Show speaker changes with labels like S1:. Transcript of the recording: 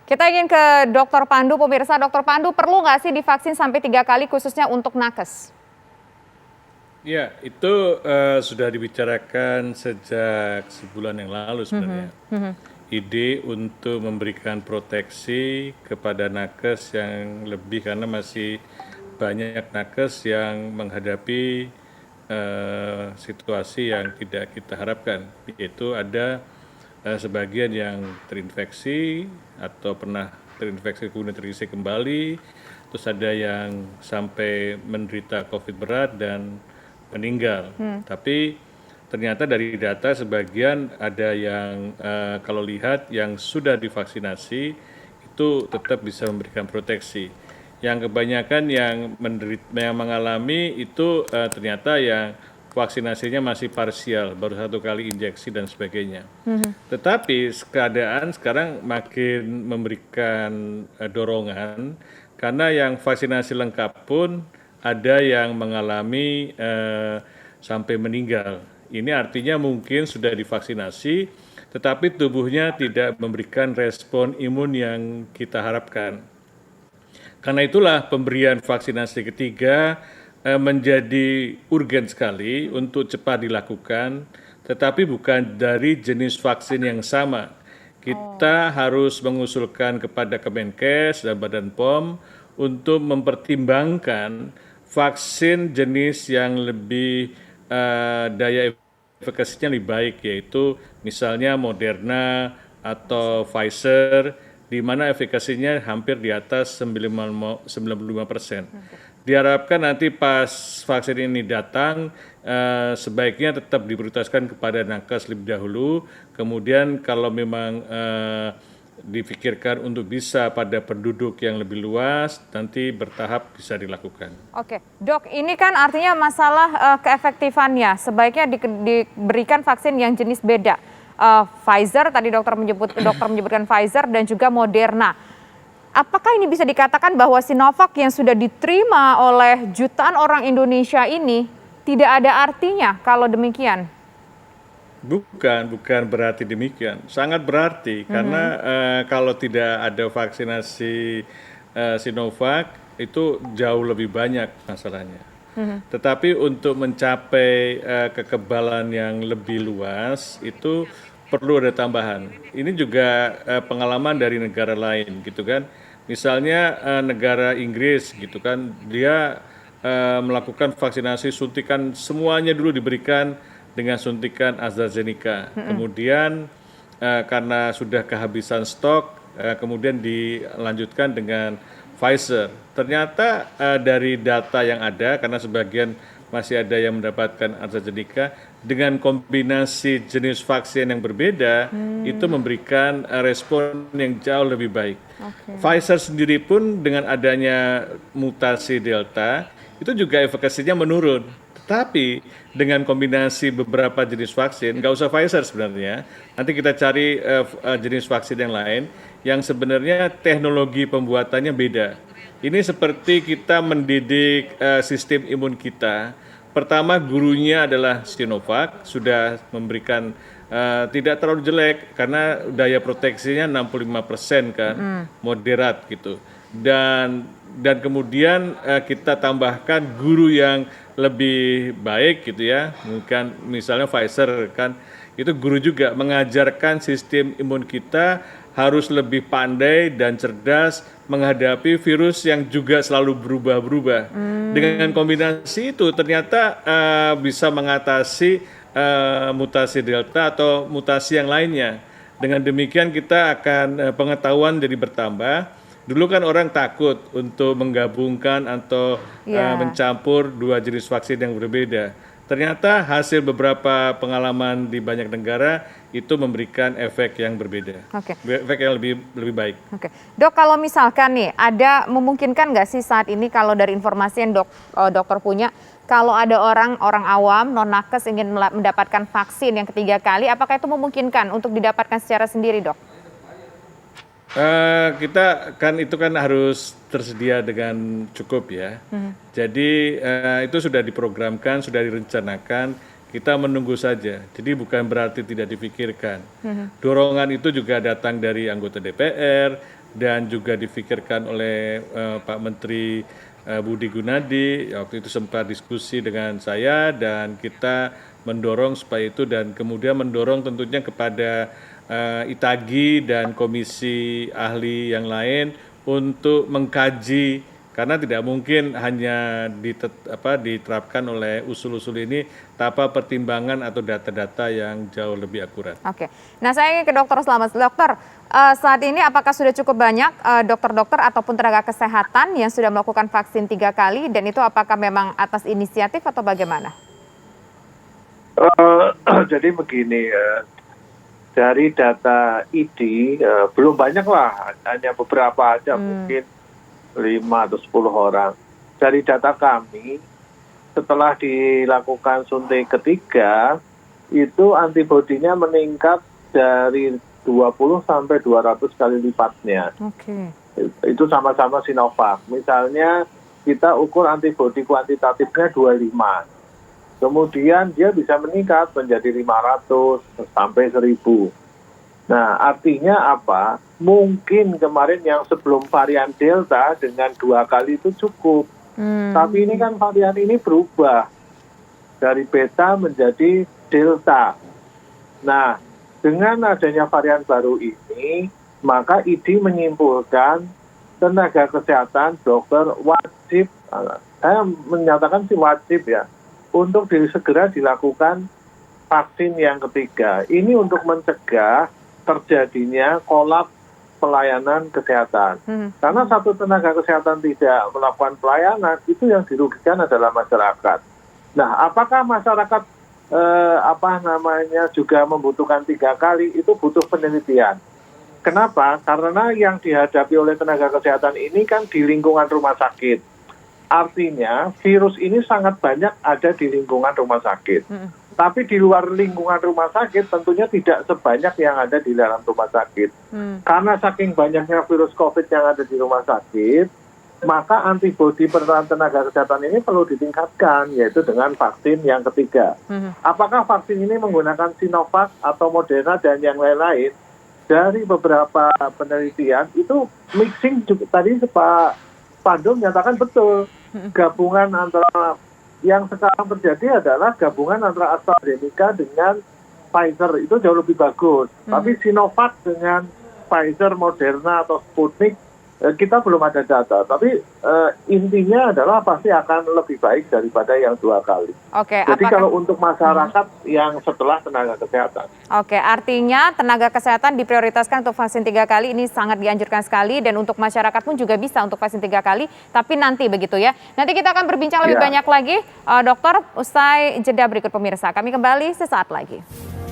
S1: Kita ingin ke Dr. Pandu, pemirsa. Dr. Pandu, perlu nggak sih divaksin sampai 3 kali khususnya untuk nakes?
S2: Ya, itu sudah dibicarakan sejak sebulan yang lalu sebenarnya. Ide untuk memberikan proteksi kepada nakes yang lebih karena masih banyak nakes yang menghadapi situasi yang tidak kita harapkan, yaitu ada sebagian yang terinfeksi atau pernah terinfeksi kemudian terinfeksi kembali, terus ada yang sampai menderita COVID berat dan meninggal. Tapi ternyata dari data sebagian ada yang kalau lihat yang sudah divaksinasi itu tetap bisa memberikan proteksi. Yang kebanyakan yang mengalami itu ternyata yang vaksinasinya masih parsial, baru 1 kali injeksi dan sebagainya. Tetapi keadaan sekarang makin memberikan dorongan karena yang vaksinasi lengkap pun ada yang mengalami sampai meninggal. Ini artinya mungkin sudah divaksinasi, tetapi tubuhnya tidak memberikan respon imun yang kita harapkan. Karena itulah pemberian vaksinasi ketiga menjadi urgen sekali untuk cepat dilakukan, tetapi bukan dari jenis vaksin yang sama. Kita harus mengusulkan kepada Kemenkes dan Badan POM untuk mempertimbangkan vaksin jenis yang lebih daya efikasinya lebih baik, yaitu misalnya Moderna atau Pfizer, di mana efikasinya hampir di atas 95%. Diharapkan nanti pas vaksin ini datang, sebaiknya tetap diprioritaskan kepada nakes lebih dahulu, kemudian kalau memang dipikirkan untuk bisa pada penduduk yang lebih luas, nanti bertahap bisa dilakukan.
S1: Oke, Dok, ini kan artinya masalah keefektifannya. Sebaiknya diberikan vaksin yang jenis beda. Pfizer, tadi dokter menyebutkan Pfizer dan juga Moderna. Apakah ini bisa dikatakan bahwa Sinovac yang sudah diterima oleh jutaan orang Indonesia ini tidak ada artinya kalau demikian?
S2: Bukan berarti demikian. Sangat berarti karena kalau tidak ada vaksinasi Sinovac itu jauh lebih banyak masalahnya. Tetapi untuk mencapai kekebalan yang lebih luas itu perlu ada tambahan. Ini juga pengalaman dari negara lain gitu kan. Misalnya negara Inggris gitu kan, dia melakukan vaksinasi suntikan semuanya dulu diberikan dengan suntikan AstraZeneca. Kemudian karena sudah kehabisan stok, kemudian dilanjutkan dengan Pfizer. Ternyata dari data yang ada, karena sebagian masih ada yang mendapatkan AstraZeneca, dengan kombinasi jenis vaksin yang berbeda, itu memberikan respon yang jauh lebih baik. Pfizer sendiri pun dengan adanya mutasi Delta, itu juga efikasinya menurun. Tetapi dengan kombinasi beberapa jenis vaksin, nggak usah Pfizer sebenarnya, nanti kita cari jenis vaksin yang lain, yang sebenarnya teknologi pembuatannya beda. Ini seperti kita mendidik sistem imun kita. Pertama gurunya adalah Sinovac, sudah memberikan tidak terlalu jelek karena daya proteksinya 65% kan, moderat gitu. Dan kemudian kita tambahkan guru yang lebih baik gitu ya, mungkin misalnya Pfizer kan, itu guru juga mengajarkan sistem imun kita harus lebih pandai dan cerdas menghadapi virus yang juga selalu berubah-berubah. Dengan kombinasi itu ternyata bisa mengatasi mutasi Delta atau mutasi yang lainnya. Dengan demikian kita akan pengetahuan jadi bertambah. Dulu kan orang takut untuk menggabungkan atau mencampur dua jenis vaksin yang berbeda. Ternyata hasil beberapa pengalaman di banyak negara itu memberikan efek yang berbeda, efek yang lebih baik.
S1: Oke, Dok, kalau misalkan nih ada memungkinkan nggak sih saat ini kalau dari informasi yang dokter punya, kalau ada orang awam non nakes ingin mendapatkan vaksin yang ketiga kali, apakah itu memungkinkan untuk didapatkan secara sendiri, Dok?
S2: Kita kan itu kan harus tersedia dengan cukup ya. Jadi itu sudah diprogramkan, sudah direncanakan. Kita menunggu saja. Jadi bukan berarti tidak dipikirkan. Dorongan itu juga datang dari anggota DPR, dan juga difikirkan oleh Pak Menteri Budi Gunadi. Waktu itu sempat diskusi dengan saya dan kita mendorong supaya itu, dan kemudian mendorong tentunya kepada Itagi dan komisi ahli yang lain untuk mengkaji, karena tidak mungkin hanya diterapkan oleh usul-usul ini tanpa pertimbangan atau data-data yang jauh lebih akurat.
S1: Oke, nah saya ingin ke Dokter Slamet. Dokter, saat ini apakah sudah cukup banyak dokter-dokter ataupun tenaga kesehatan yang sudah melakukan vaksin 3 kali, dan itu apakah memang atas inisiatif atau bagaimana?
S3: Jadi begini, dari data ID belum banyak lah, hanya beberapa aja, mungkin 5 atau 10 orang. Dari data kami, setelah dilakukan suntik ketiga, itu antibodinya meningkat dari 20 sampai 200 kali lipatnya.
S1: Oke.
S3: Itu sama-sama Sinovac. Misalnya kita ukur antibodi kuantitatifnya 25. Kemudian dia bisa meningkat menjadi 500 sampai 1000. Nah, artinya apa? Mungkin kemarin yang sebelum varian Delta dengan 2 kali itu cukup. Tapi ini kan varian ini berubah dari Beta menjadi Delta. Nah, dengan adanya varian baru ini, maka ID menyimpulkan tenaga kesehatan, dokter wajib, saya menyatakan sih wajib ya, untuk segera dilakukan vaksin yang ketiga. Ini untuk mencegah terjadinya kolaps pelayanan kesehatan. Karena satu tenaga kesehatan tidak melakukan pelayanan, itu yang dirugikan adalah masyarakat. Nah, apakah masyarakat juga membutuhkan 3 kali? Itu butuh penelitian. Kenapa? Karena yang dihadapi oleh tenaga kesehatan ini kan di lingkungan rumah sakit. Artinya virus ini sangat banyak ada di lingkungan rumah sakit. Tapi di luar lingkungan rumah sakit tentunya tidak sebanyak yang ada di dalam rumah sakit. Karena saking banyaknya virus COVID yang ada di rumah sakit, maka antibodi pertahanan tenaga kesehatan ini perlu ditingkatkan, yaitu dengan vaksin yang ketiga. Apakah vaksin ini menggunakan Sinovac atau Moderna dan yang lain-lain? Dari beberapa penelitian itu mixing juga, tadi Pak Pandu menyatakan betul. Gabungan antara yang sekarang terjadi adalah gabungan antara AstraZeneca dengan Pfizer, itu jauh lebih bagus. Tapi Sinovac dengan Pfizer, Moderna atau Sputnik, kita belum ada data. Tapi intinya adalah pasti akan lebih baik daripada yang 2 kali.
S1: Oke.
S3: Jadi kalau untuk masyarakat yang setelah tenaga kesehatan.
S1: Oke, artinya tenaga kesehatan diprioritaskan untuk vaksin 3 kali, ini sangat dianjurkan sekali, dan untuk masyarakat pun juga bisa untuk vaksin 3 kali, tapi nanti begitu ya. Nanti kita akan berbincang lebih banyak lagi, dokter, usai jeda berikut pemirsa. Kami kembali sesaat lagi.